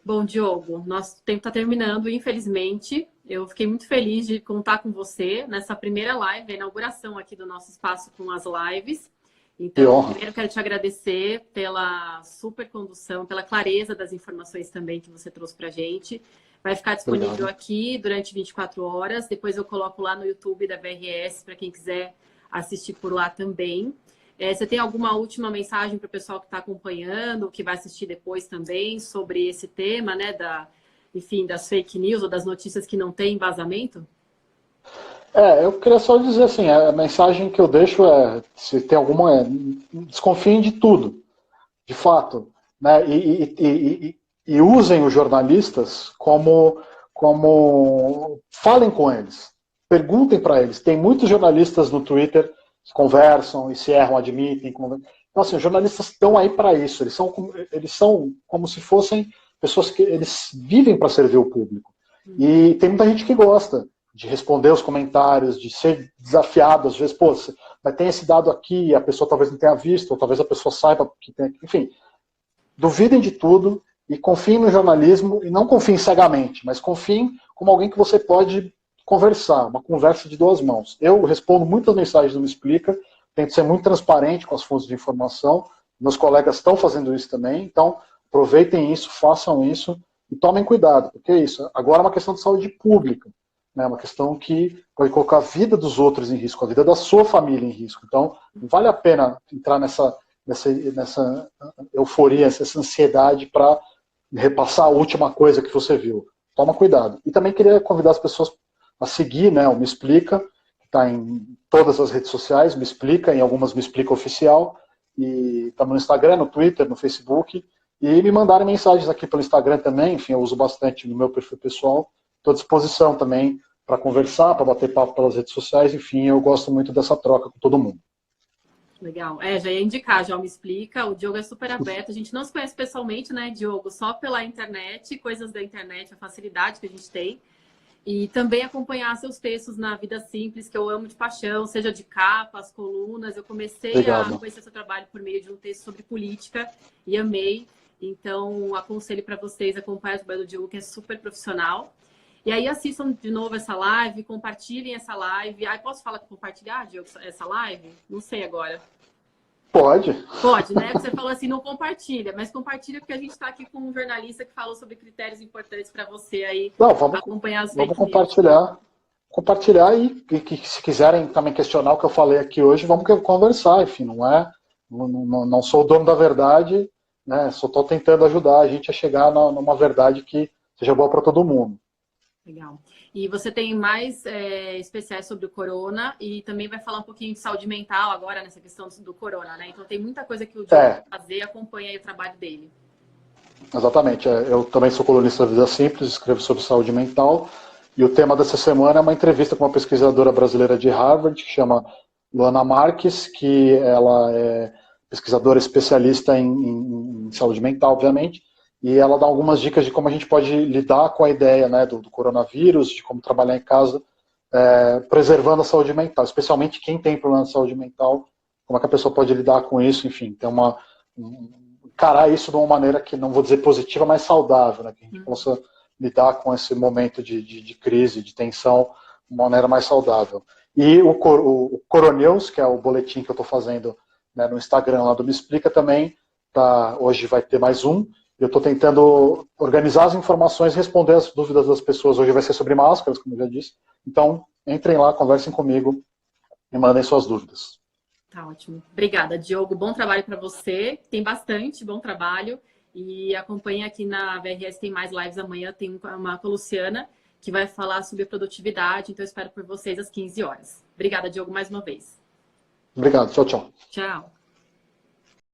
Bom, Diogo, nosso tempo está terminando, infelizmente. Eu fiquei muito feliz de contar com você nessa primeira live, a inauguração aqui do nosso espaço com as lives. Então, primeiro quero te agradecer pela super condução, pela clareza das informações também que você trouxe para a gente. Vai ficar disponível aqui durante 24 horas. Depois eu coloco lá no YouTube da BRS para quem quiser assistir por lá também. Você tem alguma última mensagem para o pessoal que está acompanhando, que vai assistir depois também, sobre esse tema, né, das fake news ou das notícias que não têm embasamento? Eu queria só dizer assim, a mensagem que eu deixo se tem alguma, desconfiem de tudo, de fato, né? E usem os jornalistas como falem com eles, perguntem para eles. Tem muitos jornalistas no Twitter que conversam e se erram, admitem. Então, assim, os jornalistas estão aí para isso. Eles são como se fossem pessoas que eles vivem para servir o público. E tem muita gente que gosta de responder os comentários, de ser desafiado, às vezes, pô, mas tem esse dado aqui, e a pessoa talvez não tenha visto, ou talvez a pessoa saiba que tem, enfim, duvidem de tudo e confiem no jornalismo, e não confiem cegamente, mas confiem como alguém que você pode conversar, uma conversa de duas mãos. Eu respondo muitas mensagens do Me Explica, tento ser muito transparente com as fontes de informação, meus colegas estão fazendo isso também, então aproveitem isso, façam isso e tomem cuidado, porque é isso. Agora é uma questão de saúde pública, né? Uma questão que pode colocar a vida dos outros em risco, a vida da sua família em risco. Então, não vale a pena entrar nessa euforia, essa ansiedade para repassar a última coisa que você viu. Toma cuidado. E também queria convidar as pessoas a seguir, né, o Me Explica, que está em todas as redes sociais, Me Explica, em algumas Me Explica Oficial, e estamos no Instagram, no Twitter, no Facebook, e me mandarem mensagens aqui pelo Instagram também, enfim, eu uso bastante no meu perfil pessoal, estou à disposição também para conversar, para bater papo pelas redes sociais, enfim, eu gosto muito dessa troca com todo mundo. Legal. Já ia indicar, já Me Explica. O Diogo é super aberto. A gente não se conhece pessoalmente, né, Diogo? Só pela internet, coisas da internet, a facilidade que a gente tem. E também acompanhar seus textos na Vida Simples, que eu amo de paixão, seja de capas, colunas. Eu comecei a conhecer seu trabalho por meio de um texto sobre política e amei. Então, aconselho para vocês acompanhar o trabalho do Diogo, que é super profissional. E aí assistam de novo essa live, compartilhem essa live. Posso falar compartilhar, Diogo, essa live? Não sei agora. Pode. Pode, né? Você falou assim, não compartilha, mas compartilha porque a gente está aqui com um jornalista que falou sobre critérios importantes para você aí acompanhar as fake news. Vamos compartilhar e se quiserem também questionar o que eu falei aqui hoje, vamos conversar, enfim, não sou o dono da verdade, né? Só estou tentando ajudar a gente a chegar numa verdade que seja boa para todo mundo. Legal. E você tem mais especiais sobre o corona e também vai falar um pouquinho de saúde mental agora nessa questão do corona, né? Então tem muita coisa que o Diogo vai fazer, acompanha aí o trabalho dele. Exatamente. Eu também sou colunista da Vida Simples, escrevo sobre saúde mental e o tema dessa semana é uma entrevista com uma pesquisadora brasileira de Harvard que chama Luana Marques, que ela é pesquisadora especialista em saúde mental, obviamente, e ela dá algumas dicas de como a gente pode lidar com a ideia, né, do coronavírus, de como trabalhar em casa, preservando a saúde mental, especialmente quem tem problema de saúde mental, como é que a pessoa pode lidar com isso, enfim, tem encarar isso de uma maneira que, não vou dizer positiva, mas saudável, né, que a gente possa lidar com esse momento de crise, de tensão, de uma maneira mais saudável. E o Coronews, que é o boletim que eu estou fazendo, né, no Instagram lá do Me Explica também, hoje vai ter mais um. Eu estou tentando organizar as informações, responder as dúvidas das pessoas. Hoje vai ser sobre máscaras, como eu já disse. Então, entrem lá, conversem comigo e mandem suas dúvidas. Tá ótimo. Obrigada, Diogo. Bom trabalho para você. Tem bastante bom trabalho. E acompanhe aqui na VRS, tem mais lives amanhã. Tem uma com a Luciana, que vai falar sobre produtividade. Então, eu espero por vocês às 15 horas. Obrigada, Diogo, mais uma vez. Obrigado. Tchau, tchau. Tchau.